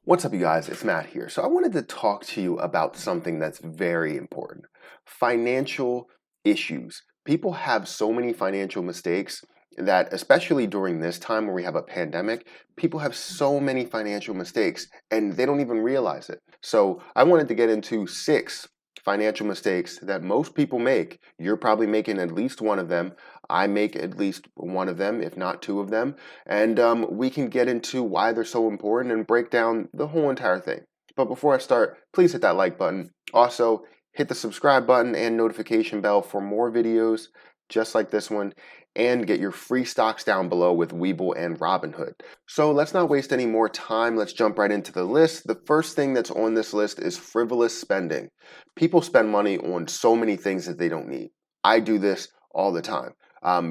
What's up, you guys? It's Matt here. So I wanted to talk to you about something that's very important. Financial issues. People have so many financial mistakes that, especially during this time where we have a pandemic, people have so many financial mistakes and they don't even realize it. So I wanted to get into 6 financial mistakes that most people make. You're probably making at least one of them. I make at least one of them, if not 2 of them. And we can get into why they're so important and break down the whole entire thing. But before I start, please hit that like button. Also, hit the subscribe button and notification bell for more videos just like this one, and get your free stocks down below with Webull and Robinhood. So let's not waste any more time. Let's jump right into the list. The first thing that's on this list is frivolous spending. People spend money on so many things that they don't need. I do this all the time.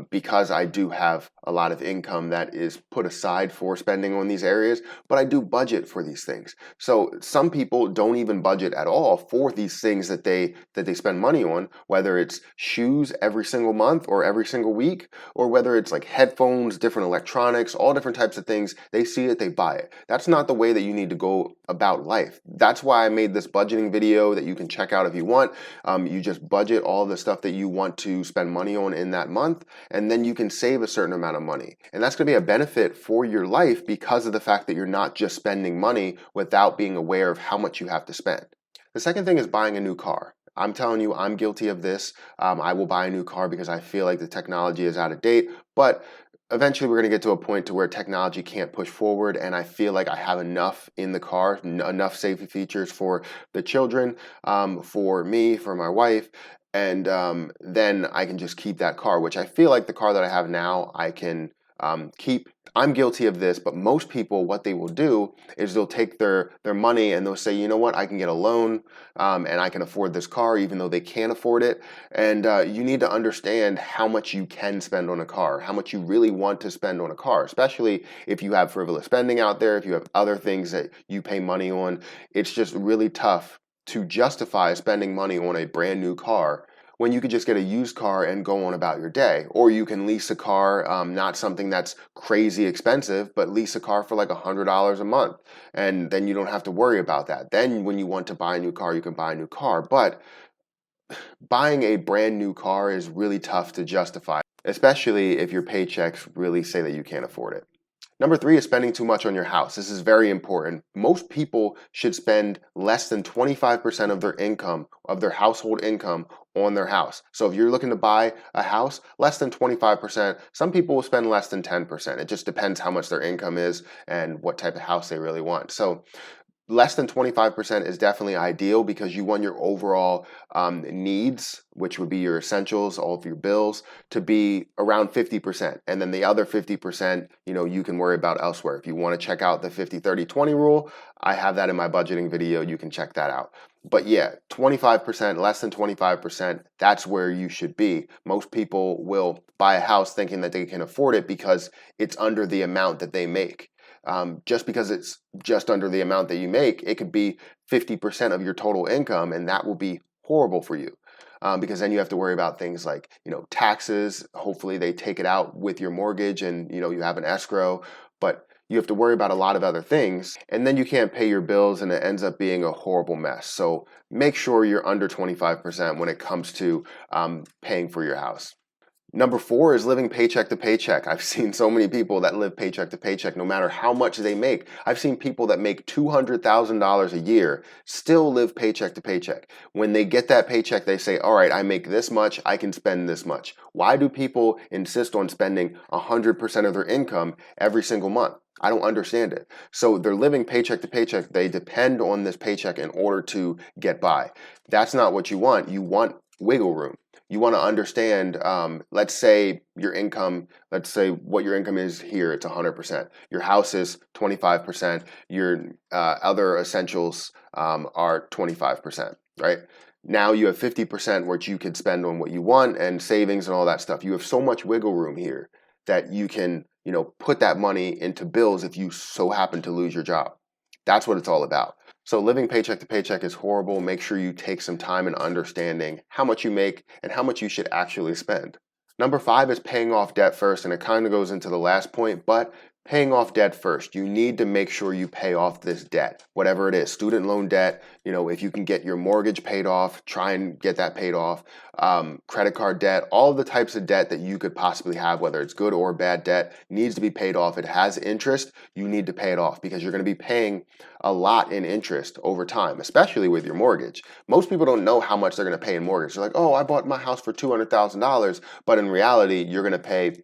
Because I do have a lot of income that is put aside for spending on these areas, but I do budget for these things. So some people don't even budget at all for these things that they spend money on, whether it's shoes every single month or every single week, or whether it's like headphones, different electronics, all different types of things. They see it, they buy it. That's not the way that you need to go about life. That's why I made this budgeting video that you can check out if you want. You just budget all the stuff that you want to spend money on in that month, and then you can save a certain amount of money. And that's going to be a benefit for your life because of the fact that you're not just spending money without being aware of how much you have to spend. The second thing is buying a new car. I'm telling you, I'm guilty of this. I will buy a new car because I feel like the technology is out of date, but eventually we're going to get to a point to where technology can't push forward, and I feel like I have enough in the car, enough safety features for the children, for me, for my wife, and then I can just keep that car, which I feel like the car that I have now I can keep. I'm guilty of this, but most people, what they will do is they'll take their money and they'll say, you know what, I can get a loan, and I can afford this car even though they can't afford it. And you need to understand how much you can spend on a car, how much you really want to spend on a car, especially if you have frivolous spending out there, if you have other things that you pay money on. It's just really tough to justify spending money on a brand new car when you could just get a used car and go on about your day. Or you can lease a car, not something that's crazy expensive, but lease a car for like $100 a month. And then you don't have to worry about that. Then when you want to buy a new car, you can buy a new car. But buying a brand new car is really tough to justify, especially if your paychecks really say that you can't afford it. Number 3 is spending too much on your house. This is very important. Most people should spend less than 25% of their income, of their household income, on their house. So if you're looking to buy a house, less than 25%. Some people will spend less than 10%. It just depends how much their income is and what type of house they really want. So less than 25% is definitely ideal because you want your overall needs, which would be your essentials, all of your bills, to be around 50%. And then the other 50%, you can worry about elsewhere. If you want to check out the 50-30-20 rule, I have that in my budgeting video. You can check that out. But yeah, 25%, less than 25%, that's where you should be. Most people will buy a house thinking that they can afford it because it's under the amount that they make. Just because it's just under the amount that you make, it could be 50% of your total income, and that will be horrible for you. Because then you have to worry about things like, taxes. Hopefully they take it out with your mortgage and, you have an escrow, but you have to worry about a lot of other things, and then you can't pay your bills and it ends up being a horrible mess. So make sure you're under 25% when it comes to paying for your house. Number 4 is living paycheck to paycheck. I've seen so many people that live paycheck to paycheck no matter how much they make. I've seen people that make $200,000 a year still live paycheck to paycheck. When they get that paycheck, they say, all right, I make this much, I can spend this much. Why do people insist on spending 100% of their income every single month? I don't understand it. So they're living paycheck to paycheck. They depend on this paycheck in order to get by. That's not what you want. You want wiggle room. You want to understand, let's say your income, let's say what your income is here, it's 100%. Your house is 25%. Your other essentials are 25%, right? Now you have 50% which you could spend on what you want and savings and all that stuff. You have so much wiggle room here that you can, put that money into bills if you so happen to lose your job. That's what it's all about. So living paycheck to paycheck is horrible. Make sure you take some time in understanding how much you make and how much you should actually spend. Number 5 is paying off debt first, and it kind of goes into the last point, but paying off debt first. You need to make sure you pay off this debt, whatever it is. Student loan debt, if you can get your mortgage paid off, try and get that paid off. Credit card debt, all of the types of debt that you could possibly have, whether it's good or bad debt, needs to be paid off. It has interest. You need to pay it off because you're going to be paying a lot in interest over time, especially with your mortgage. Most people don't know how much they're going to pay in mortgage. They're like, oh, I bought my house for $200,000, but in reality, you're going to pay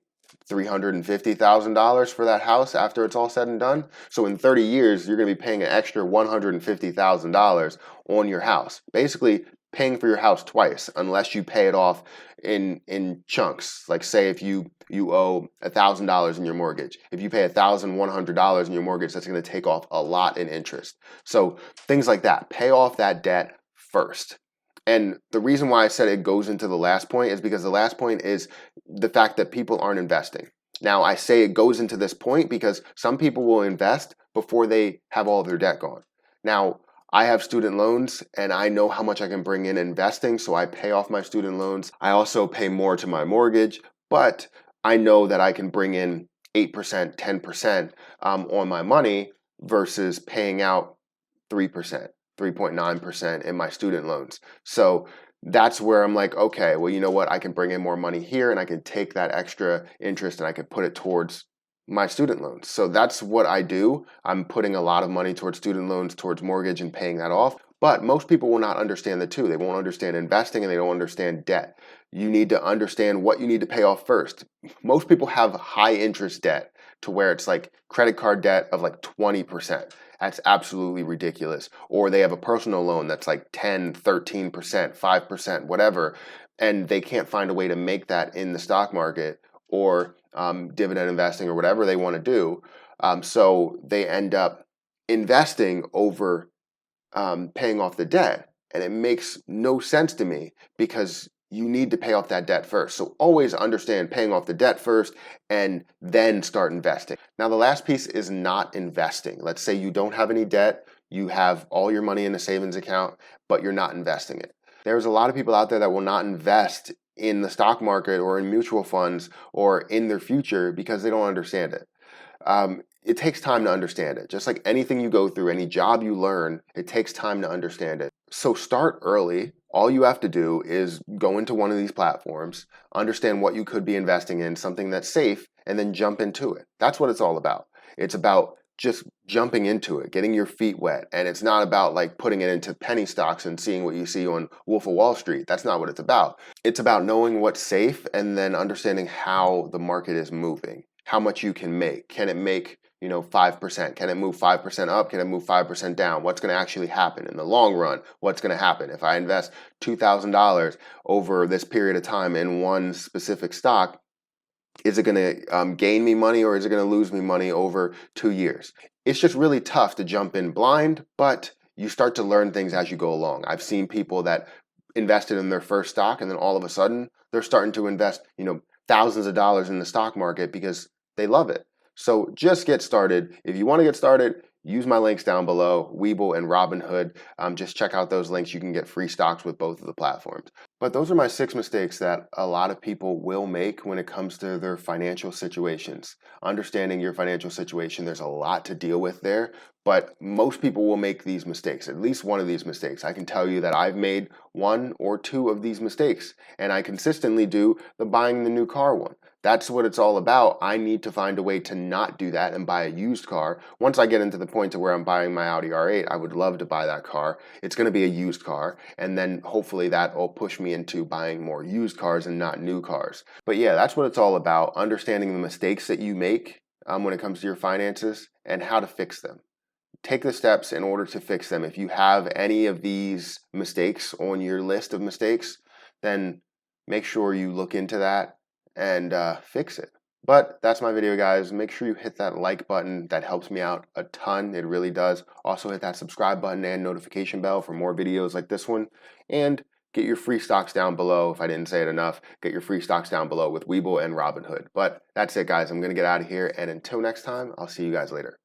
$350,000 for that house after it's all said and done. So in 30 years, you're going to be paying an extra $150,000 on your house. Basically, paying for your house twice, unless you pay it off in chunks. Like say if you owe $1,000 in your mortgage, if you pay $1,100 in your mortgage, that's going to take off a lot in interest. So things like that, pay off that debt first. And the reason why I said it goes into the last point is because the last point is the fact that people aren't investing. Now, I say it goes into this point because some people will invest before they have all of their debt gone. Now, I have student loans and I know how much I can bring in investing, so I pay off my student loans. I also pay more to my mortgage, but I know that I can bring in 8%, 10% on my money versus paying out 3%. 3.9% in my student loans. So that's where I'm like, okay, well, you know what? I can bring in more money here and I can take that extra interest and I can put it towards my student loans. So that's what I do. I'm putting a lot of money towards student loans, towards mortgage and paying that off. But most people will not understand the two. They won't understand investing and they don't understand debt. You need to understand what you need to pay off first. Most people have high interest debt to where it's like credit card debt of like 20%. That's absolutely ridiculous. Or they have a personal loan that's like 10, 13%, 5%, whatever, and they can't find a way to make that in the stock market or dividend investing or whatever they want to do. So they end up investing over paying off the debt. And it makes no sense to me because you need to pay off that debt first. So always understand paying off the debt first and then start investing. Now, the last piece is not investing. Let's say you don't have any debt, you have all your money in a savings account, but you're not investing it. There's a lot of people out there that will not invest in the stock market or in mutual funds or in their future because they don't understand it. It takes time to understand it. Just like anything you go through, any job you learn, it takes time to understand it. So start early. All you have to do is go into one of these platforms, understand what you could be investing in, something that's safe, and then jump into it. That's what it's all about. It's about just jumping into it, getting your feet wet. And it's not about like putting it into penny stocks and seeing what you see on Wolf of Wall Street. That's not what it's about. It's about knowing what's safe and then understanding how the market is moving, how much you can make. Can it make 5%? Can it move 5% up? Can it move 5% down? What's going to actually happen in the long run? What's going to happen if I invest $2,000 over this period of time in one specific stock? Is it going to gain me money or is it going to lose me money over 2 years? It's just really tough to jump in blind, but you start to learn things as you go along. I've seen people that invested in their first stock and then all of a sudden they're starting to invest, thousands of dollars in the stock market because they love it. So just get started. If you want to get started, use my links down below, Webull and Robinhood. Just check out those links. You can get free stocks with both of the platforms. But those are my 6 mistakes that a lot of people will make when it comes to their financial situations. Understanding your financial situation, there's a lot to deal with there, but most people will make these mistakes, at least one of these mistakes. I can tell you that I've made 1 or 2 of these mistakes, and I consistently do the buying the new car one. That's what it's all about. I need to find a way to not do that and buy a used car. Once I get into the point to where I'm buying my Audi R8, I would love to buy that car. It's going to be a used car, and then hopefully that will push me into buying more used cars and not new cars. But yeah, that's what it's all about, understanding the mistakes that you make when it comes to your finances and how to fix them. Take the steps in order to fix them. If you have any of these mistakes on your list of mistakes, then make sure you look into that and fix it. But that's my video, guys. Make sure you hit that like button. That helps me out a ton. It really does. Also hit that subscribe button and notification bell for more videos like this one. And get your free stocks down below. If I didn't say it enough, get your free stocks down below with Webull and Robinhood. But that's it, guys. I'm going to get out of here. And until next time, I'll see you guys later.